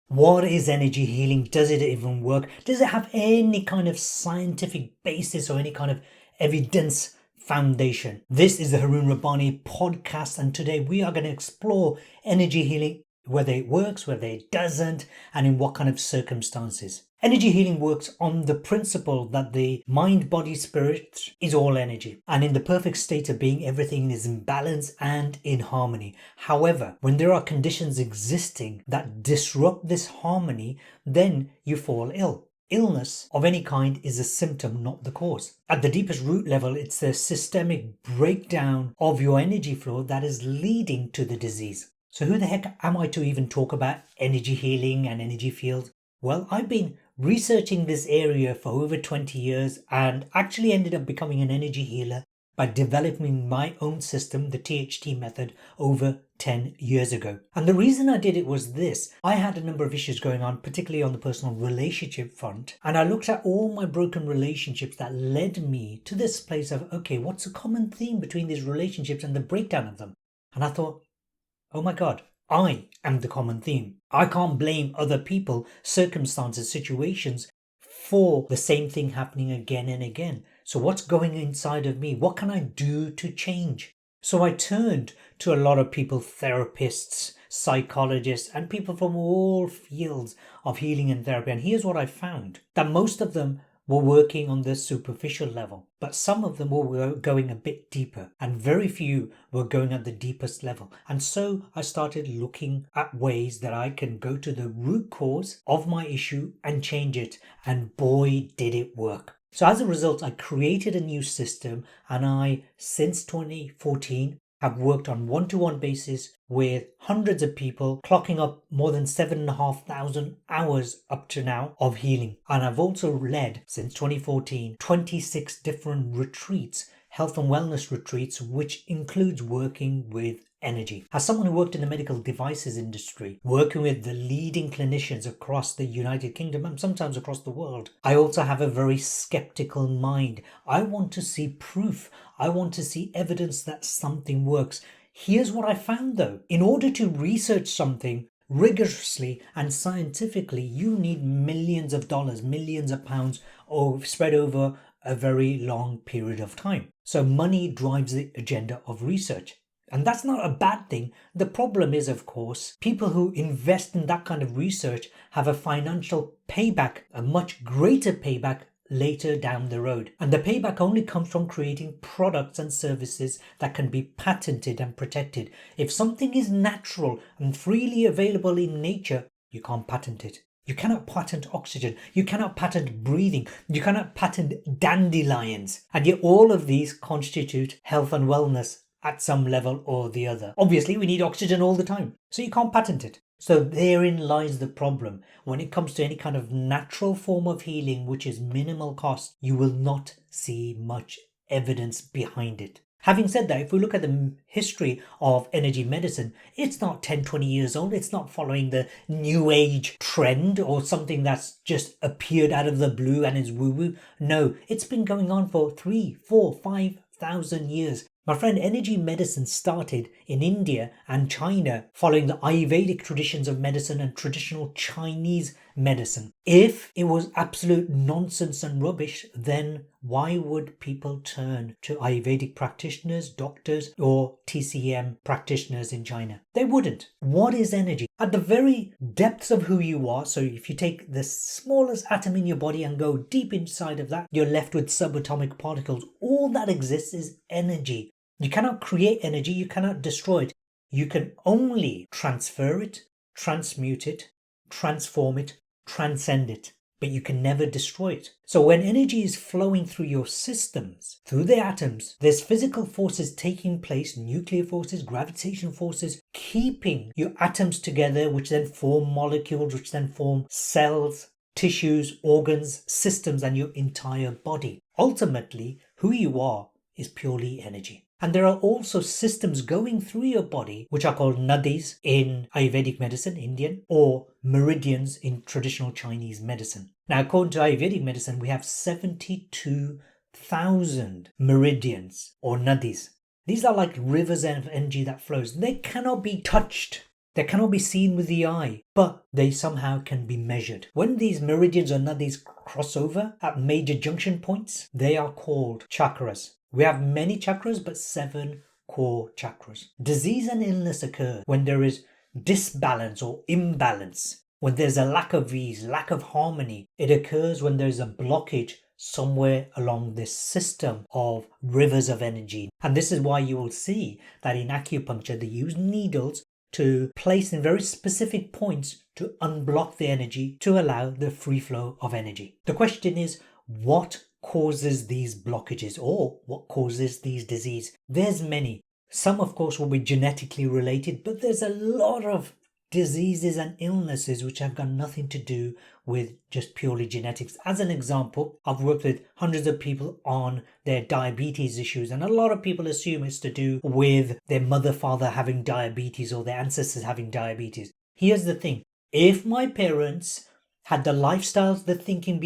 What is energy healing? Does it even work? Does it have any kind of scientific basis or any kind of evidence foundation? This is the Haroon Rabbani podcast, and today we are going to explore energy healing, whether it works, whether it doesn't, and in what kind of circumstances. Energy healing works on the principle that the mind, body, spirit is all energy. And in the perfect state of being, everything is in balance and in harmony. However, when there are conditions existing that disrupt this harmony, then you fall ill. Illness of any kind is a symptom, not the cause. At the deepest root level, it's the systemic breakdown of your energy flow that is leading to the disease. So who the heck am I to even talk about energy healing and energy fields? Well, I've been researching this area for over 20 years and actually ended up becoming an energy healer by developing my own system, the THT method, over 10 years ago. And the reason I did it was this. I had a number of issues going on, particularly on the personal relationship front. And I looked at all my broken relationships that led me to this place of, okay, what's a common theme between these relationships and the breakdown of them? And I thought, oh my God, I am the common theme. I can't blame other people, circumstances, situations for the same thing happening again and again. So what's going inside of me? What can I do to change? So I turned to a lot of people, therapists, psychologists, and people from all fields of healing and therapy. And here's what I found, that most of them were working on the superficial level, but some of them were going a bit deeper, and very few were going at the deepest level. And so I started looking at ways that I can go to the root cause of my issue and change it, and boy did it work. So as a result, I created a new system, and I, since 2014, have worked on one-to-one basis with hundreds of people, clocking up more than 7,500 hours up to now of healing. And I've also led, since 2014, 26 different retreats, health and wellness retreats, which includes working with energy. As someone who worked in the medical devices industry, working with the leading clinicians across the United Kingdom and sometimes across the world, I also have a very skeptical mind. I want to see proof. I want to see evidence that something works. Here's what I found though. In order to research something rigorously and scientifically, you need millions of dollars, millions of pounds, or spread over a very long period of time. So money drives the agenda of research. And that's not a bad thing. The problem is, of course, people who invest in that kind of research have a financial payback, a much greater payback later down the road. And the payback only comes from creating products and services that can be patented and protected. If something is natural and freely available in nature, you can't patent it. You cannot patent oxygen. You cannot patent breathing. You cannot patent dandelions. And yet all of these constitute health and wellness at some level or the other. Obviously, we need oxygen all the time, so you can't patent it. So therein lies the problem. When it comes to any kind of natural form of healing, which is minimal cost, you will not see much evidence behind it. Having said that, if we look at the history of energy medicine, it's not 10, 20 years old. It's not following the new age trend or something that's just appeared out of the blue and is woo-woo. No, it's been going on for 3, 4, 5,000 years. My friend, energy medicine started in India and China following the Ayurvedic traditions of medicine and traditional Chinese medicine. If it was absolute nonsense and rubbish, then why would people turn to Ayurvedic practitioners, doctors, or TCM practitioners in China? They wouldn't. What is energy? At the very depths of who you are, so if you take the smallest atom in your body and go deep inside of that, you're left with subatomic particles. All that exists is energy. You cannot create energy, you cannot destroy it. You can only transfer it, transmute it, transform it, transcend it, but you can never destroy it. So when energy is flowing through your systems, through the atoms, there's physical forces taking place, nuclear forces, gravitation forces, keeping your atoms together, which then form molecules, which then form cells, tissues, organs, systems, and your entire body. Ultimately, who you are is purely energy. And there are also systems going through your body, which are called nadis in Ayurvedic medicine, Indian, or meridians in traditional Chinese medicine. Now, according to Ayurvedic medicine, we have 72,000 meridians or nadis. These are like rivers of energy that flows. They cannot be touched. They cannot be seen with the eye, but they somehow can be measured. When these meridians or nadis cross over at major junction points, they are called chakras. We have many chakras, but 7 core chakras. Disease and illness occur when there is disbalance or imbalance, when there's a lack of ease, lack of harmony. It occurs when there's a blockage somewhere along this system of rivers of energy. And this is why you will see that in acupuncture they use needles to place in very specific points to unblock the energy to allow the free flow of energy. The question is, what causes these blockages, or what causes these diseases? There's many. Some of course will be genetically related, but there's a lot of diseases and illnesses which have got nothing to do with just purely genetics. As an example, I've worked with hundreds of people on their diabetes issues, and a lot of people assume it's to do with their mother, father having diabetes or their ancestors having diabetes. Here's the thing. If my parents had the lifestyles, the thinking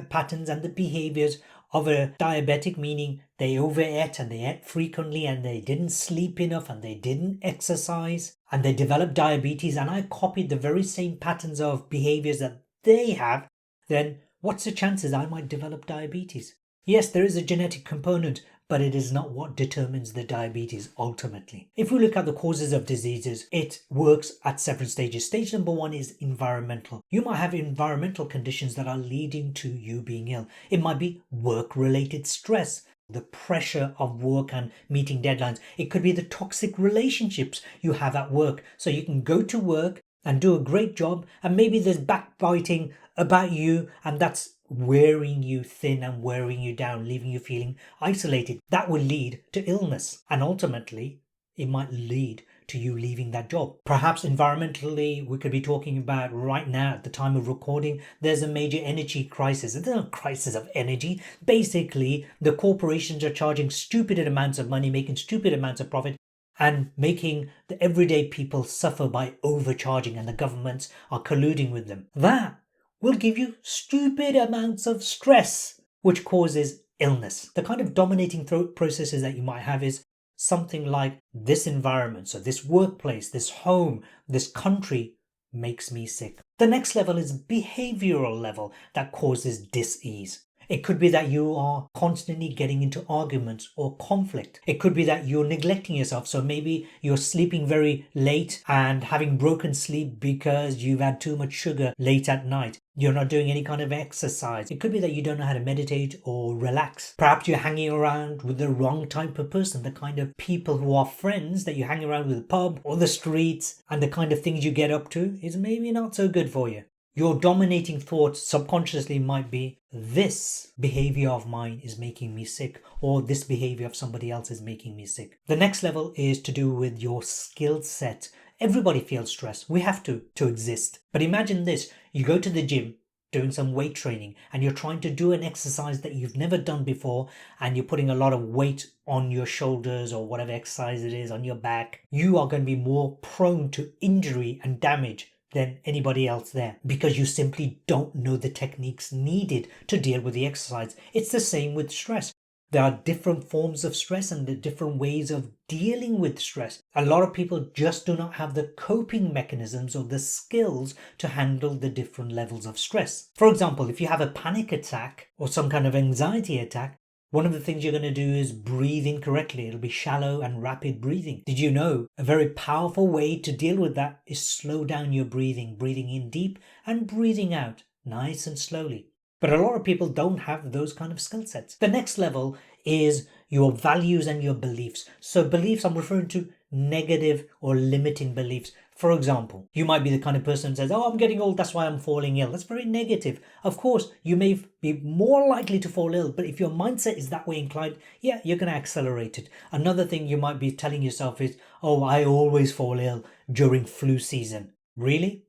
patterns and the behaviors of a diabetic, meaning they overate and they ate frequently and they didn't sleep enough and they didn't exercise and they developed diabetes, and I copied the very same patterns of behaviors that they have, then what's the chances I might develop diabetes? Yes, there is a genetic component, but it is not what determines the diabetes ultimately. If we look at the causes of diseases, it works at several stages. Stage number 1 is environmental. You might have environmental conditions that are leading to you being ill. It might be work-related stress, the pressure of work and meeting deadlines. It could be the toxic relationships you have at work. So you can go to work and do a great job, and maybe there's backbiting about you, and that's wearing you thin and wearing you down, leaving you feeling isolated. That will lead to illness, and ultimately it might lead to you leaving that job. Perhaps environmentally, we could be talking about right now at the time of recording, there's a major energy crisis. There's no crisis of energy. Basically, the corporations are charging stupid amounts of money, making stupid amounts of profit, and making the everyday people suffer by overcharging, and the governments are colluding with them. That will give you stupid amounts of stress, which causes illness. The kind of dominating thought processes that you might have is something like, this environment, so this workplace, this home, this country makes me sick. The next level is behavioral level that causes dis-ease. It could be that you are constantly getting into arguments or conflict. It could be that you're neglecting yourself. So maybe you're sleeping very late and having broken sleep because you've had too much sugar late at night. You're not doing any kind of exercise. It could be that you don't know how to meditate or relax. Perhaps you're hanging around with the wrong type of person, the kind of people who are friends that you hang around with the pub or the streets, and the kind of things you get up to is maybe not so good for you. Your dominating thought subconsciously might be, this behavior of mine is making me sick, or this behavior of somebody else is making me sick. The next level is to do with your skill set. Everybody feels stress. We have to exist. But imagine this, you go to the gym doing some weight training and you're trying to do an exercise that you've never done before, and you're putting a lot of weight on your shoulders or whatever exercise it is on your back. You are going to be more prone to injury and damage than anybody else there, because you simply don't know the techniques needed to deal with the exercise. It's the same with stress. There are different forms of stress and the different ways of dealing with stress. A lot of people just do not have the coping mechanisms or the skills to handle the different levels of stress. For example, if you have a panic attack or some kind of anxiety attack, one of the things you're going to do is breathe incorrectly. It'll be shallow and rapid breathing. Did you know a very powerful way to deal with that is slow down your breathing, breathing in deep and breathing out nice and slowly. But a lot of people don't have those kind of skill sets. The next level is your values and your beliefs. So beliefs, I'm referring to negative or limiting beliefs. For example, you might be the kind of person who says, oh, I'm getting old, that's why I'm falling ill. That's very negative. Of course, you may be more likely to fall ill, but if your mindset is that way inclined, yeah, you're going to accelerate it. Another thing you might be telling yourself is, oh, I always fall ill during flu season. Really?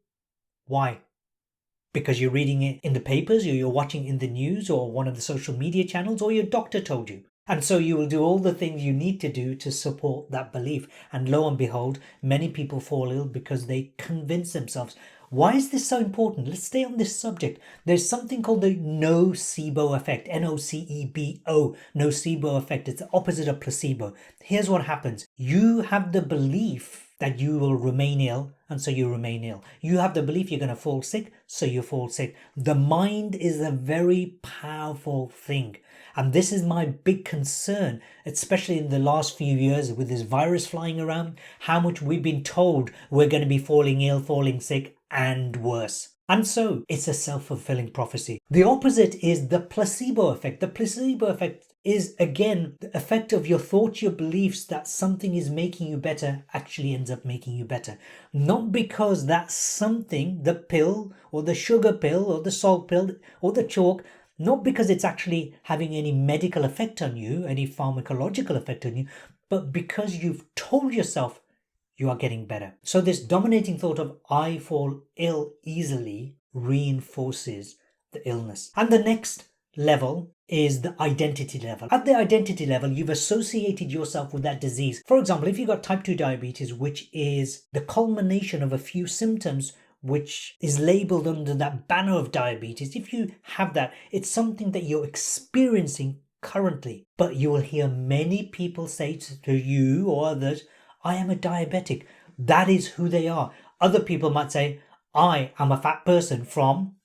Why? Because you're reading it in the papers, or you're watching in the news, or one of the social media channels, or your doctor told you. And so you will do all the things you need to do to support that belief. And lo and behold, many people fall ill because they convince themselves. Why is this so important? Let's stay on this subject. There's something called the nocebo effect. Nocebo. Nocebo effect. It's the opposite of placebo. Here's what happens. You have the belief that you will remain ill, and so you remain ill. You have the belief you're going to fall sick, so you fall sick. The mind is a very powerful thing. And this is my big concern, especially in the last few years with this virus flying around, how much we've been told we're going to be falling ill, falling sick, and worse. And so it's a self-fulfilling prophecy. The opposite is the placebo effect. The placebo effect is, again, the effect of your thoughts, your beliefs that something is making you better actually ends up making you better. Not because that something, the pill or the sugar pill or the salt pill or the chalk, not because it's actually having any medical effect on you, any pharmacological effect on you, but because you've told yourself you are getting better. So this dominating thought of I fall ill easily reinforces the illness. And the next level is the identity level. At the identity level, you've associated yourself with that disease. For example, if you've got type 2 diabetes, which is the culmination of a few symptoms which is labeled under that banner of diabetes, if you have that, it's something that you're experiencing currently. But you will hear many people say to you or others, I am a diabetic. That is who they are. Other people might say, I am a fat person from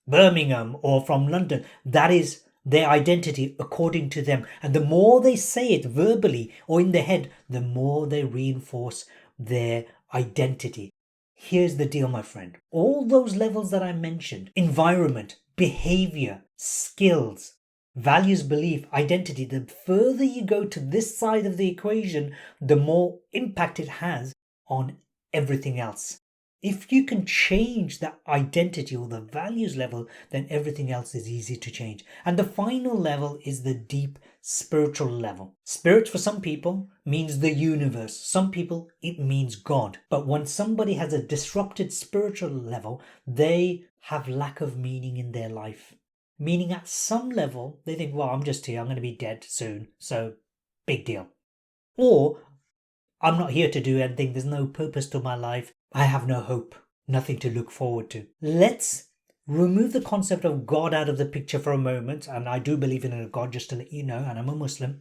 Birmingham or from London. That is their identity according to them. And the more they say it verbally or in their head, the more they reinforce their identity. Here's the deal, my friend. All those levels that I mentioned, environment, behavior, skills, values, belief, identity, the further you go to this side of the equation, the more impact it has on everything else. If you can change that identity or the values level, then everything else is easy to change. And the final level is the deep spiritual level. Spirit for some people means the universe. Some people, it means God. But when somebody has a disrupted spiritual level, they have lack of meaning in their life. Meaning at some level, they think, well, I'm just here, I'm going to be dead soon, so big deal. Or, I'm not here to do anything, there's no purpose to my life, I have no hope, nothing to look forward to. Let's remove the concept of God out of the picture for a moment, and I do believe in a God, just to let you know, and I'm a Muslim.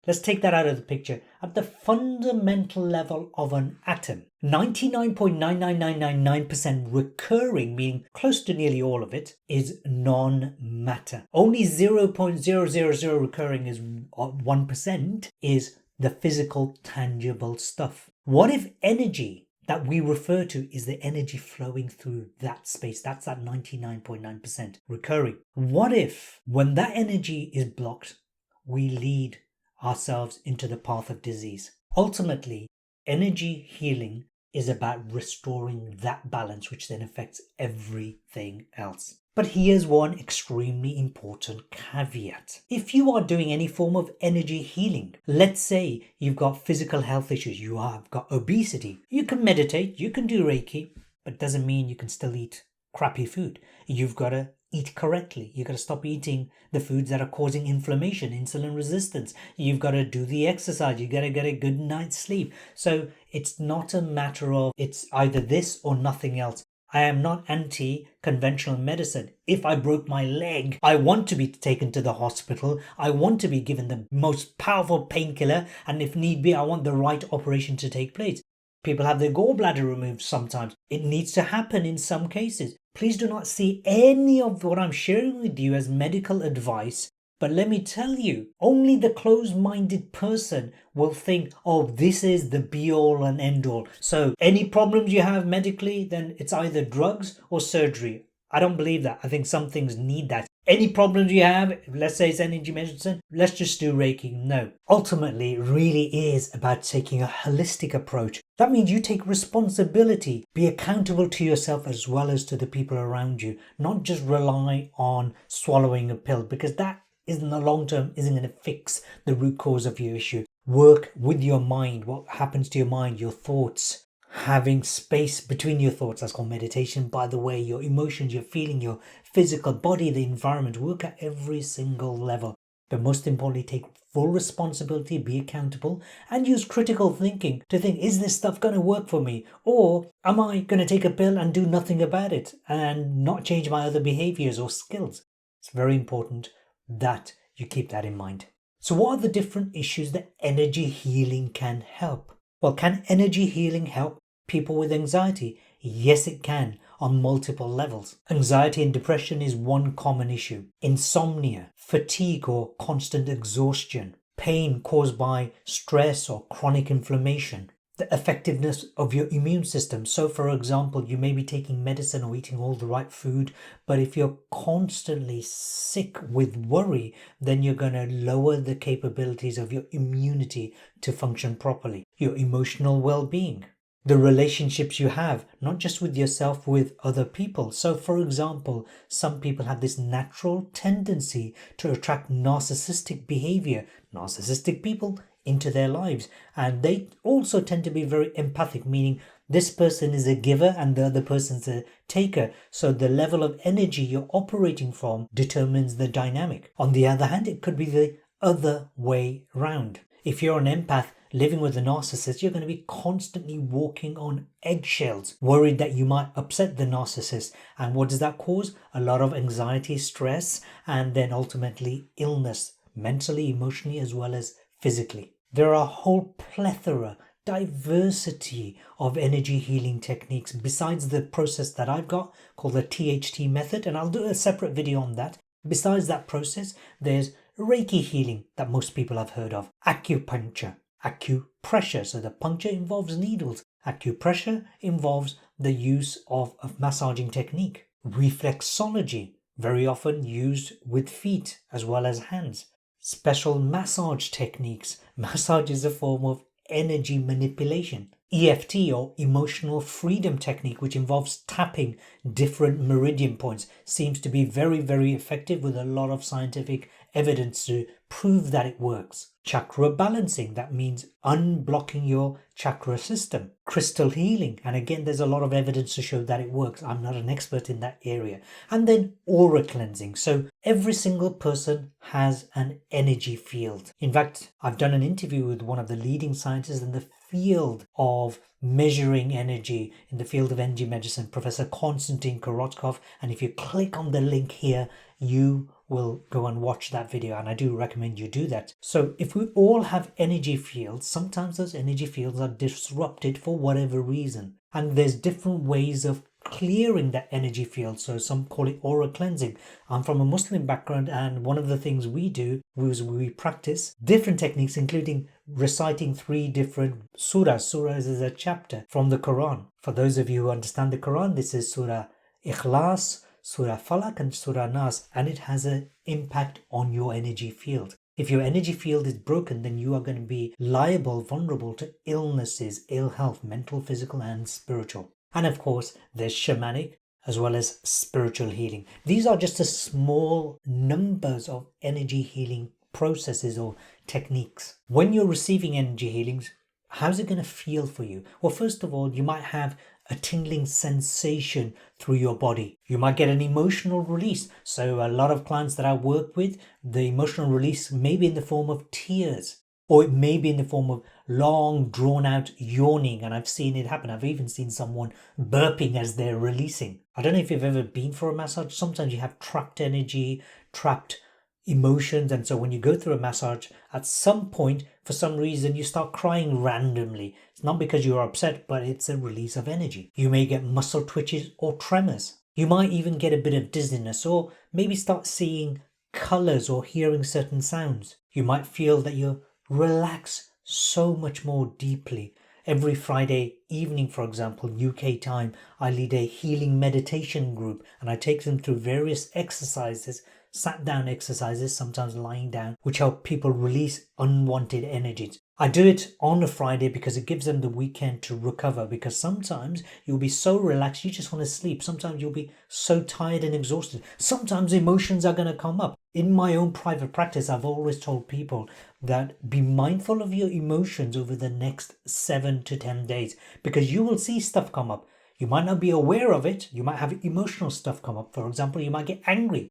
Let's take that out of the picture. At the fundamental level of an atom, 99.99999% recurring, meaning close to nearly all of it, is non-matter. Only 0.000 recurring is 1% is the physical, tangible stuff. What if energy that we refer to is the energy flowing through that space? That's that 99.9% recurring. What if, when that energy is blocked, we lead ourselves into the path of disease? Ultimately, energy healing is about restoring that balance, which then affects everything else. But here's one extremely important caveat. If you are doing any form of energy healing, let's say you've got physical health issues, you have got obesity, you can meditate, you can do Reiki, but it doesn't mean you can still eat crappy food. You've got to eat correctly. You've got to stop eating the foods that are causing inflammation, insulin resistance. You've got to do the exercise. You've got to get a good night's sleep. So it's not a matter of it's either this or nothing else. I am not anti-conventional medicine. If I broke my leg, I want to be taken to the hospital. I want to be given the most powerful painkiller. And if need be, I want the right operation to take place. People have their gallbladder removed sometimes. It needs to happen in some cases. Please do not see any of what I'm sharing with you as medical advice. But let me tell you, only the closed-minded person will think, oh, this is the be-all and end-all. So any problems you have medically, then it's either drugs or surgery. I don't believe that. I think some things need that. Any problems you have, let's say it's energy medicine, let's just do Reiki. No. Ultimately, it really is about taking a holistic approach. That means you take responsibility, be accountable to yourself as well as to the people around you, not just rely on swallowing a pill, because that in the long term isn't going to fix the root cause of your issue. Work with your mind. What happens to your mind, your thoughts, having space between your thoughts. That's called meditation, by the way. Your emotions, your feeling, your physical body, the environment. Work at every single level. But most importantly, take full responsibility, be accountable, and use critical thinking to think, is this stuff going to work for me? Or am I going to take a pill and do nothing about it and not change my other behaviors or skills? It's very important that you keep that in mind. So what are the different issues that energy healing can help? Well, can energy healing help people with anxiety? Yes, it can on multiple levels. Anxiety and depression is one common issue. Insomnia, fatigue or constant exhaustion, pain caused by stress or chronic inflammation, the effectiveness of your immune system. So, for example, you may be taking medicine or eating all the right food, but if you're constantly sick with worry, then you're going to lower the capabilities of your immunity to function properly. Your emotional well being, the relationships you have, not just with yourself, with other people. So, for example, some people have this natural tendency to attract narcissistic behavior, narcissistic people into their lives, and they also tend to be very empathic, meaning this person is a giver and the other person's a taker, so the level of energy you're operating from determines the dynamic. On the other hand, it could be the other way round. If you're an empath living with a narcissist, you're going to be constantly walking on eggshells, worried that you might upset the narcissist. And what does that cause? A lot of anxiety, stress, and then ultimately illness, mentally, emotionally, as well as physically. There are a whole plethora, diversity of energy healing techniques besides the process that I've got called the THT method, and I'll do a separate video on that. Besides that process, there's Reiki healing that most people have heard of, acupuncture, acupressure. So the puncture involves needles. Acupressure involves the use of a massaging technique. Reflexology, very often used with feet as well as hands. Special massage techniques. Massage is a form of energy manipulation. EFT or emotional freedom technique, which involves tapping different meridian points, seems to be very, very effective with a lot of scientific evidence to prove that it works. Chakra balancing, that means unblocking your chakra system. Crystal healing, and again there's a lot of evidence to show that it works. I'm not an expert in that area. And then aura cleansing. So every single person has an energy field. In fact, I've done an interview with one of the leading scientists in the field of measuring energy, in the field of energy medicine, Professor Konstantin Korotkov, and if you click on the link here, you will go and watch that video, and I do recommend you do that. So if we all have energy fields, sometimes those energy fields are disrupted for whatever reason, and there's different ways of clearing that energy field. So some call it aura cleansing. I'm from a Muslim background, and one of the things we do is we practice different techniques, including reciting 3 different surahs. Surahs is a chapter from the Quran. For those of you who understand the Quran, this is Surah Ikhlas, Surah Falak and Surah Nas, and it has an impact on your energy field. If your energy field is broken, then you are going to be liable, vulnerable to illnesses, ill health, mental, physical, and spiritual. And of course, there's shamanic as well as spiritual healing. These are just a small numbers of energy healing processes or techniques. When you're receiving energy healings, how's it going to feel for you? Well, first of all, you might have a tingling sensation through your body. You might get an emotional release. So a lot of clients that I work with, the emotional release may be in the form of tears, or it may be in the form of long drawn out yawning. And I've seen it happen. I've even seen someone burping as they're releasing. I don't know if you've ever been for a massage. Sometimes you have trapped energy, trapped emotions, and so when you go through a massage, at some point, for some reason, you start crying randomly. It's not because you're upset, but it's a release of energy. You may get muscle twitches or tremors. You might even get a bit of dizziness, or maybe start seeing colors or hearing certain sounds. You might feel that you relax so much more deeply. Every Friday evening, for example, UK time, I lead a healing meditation group, and I take them through various exercises, sat down exercises, sometimes lying down, which help people release unwanted energies. I do it on a Friday because it gives them the weekend to recover, because sometimes you'll be so relaxed you just want to sleep. Sometimes you'll be so tired and exhausted. Sometimes emotions are going to come up. In my own private practice, I've always told people that be mindful of your emotions over the next 7 to 10 days, because you will see stuff come up. You might not be aware of it. You might have emotional stuff come up. For example, you might get angry.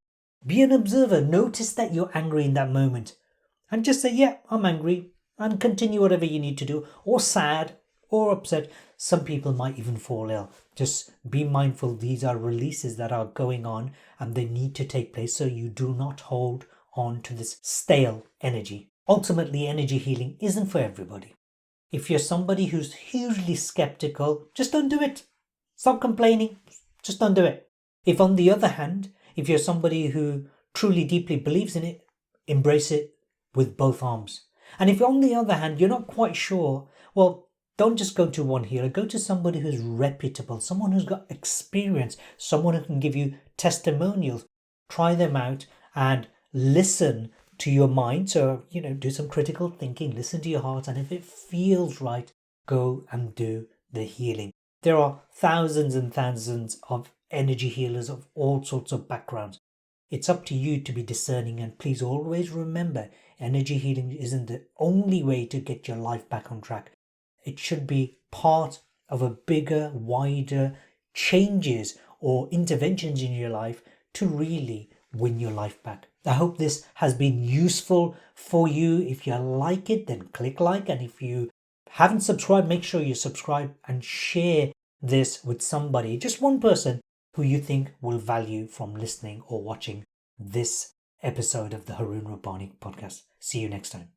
Be an observer. Notice that you're angry in that moment and just say, yeah, I'm angry, and continue whatever you need to do, or sad or upset. Some people might even fall ill. Just be mindful. These are releases that are going on and they need to take place, so you do not hold on to this stale energy. Ultimately, energy healing isn't for everybody. If you're somebody who's hugely skeptical, just don't do it. Stop complaining. Just don't do it. If on the other hand, if you're somebody who truly deeply believes in it, embrace it with both arms. And if on the other hand, you're not quite sure, well, don't just go to one healer. Go to somebody who's reputable, someone who's got experience, someone who can give you testimonials. Try them out and listen to your mind. So, do some critical thinking, listen to your heart. And if it feels right, go and do the healing. There are thousands and thousands of energy healers of all sorts of backgrounds. It's up to you to be discerning, and please always remember, energy healing isn't the only way to get your life back on track. It should be part of a bigger, wider changes or interventions in your life to really win your life back. I hope this has been useful for you. If you like it, then click like, and if you haven't subscribed, make sure you subscribe and share this with somebody, just one person who you think will value from listening or watching this episode of the Haroon Rabbani podcast. See you next time.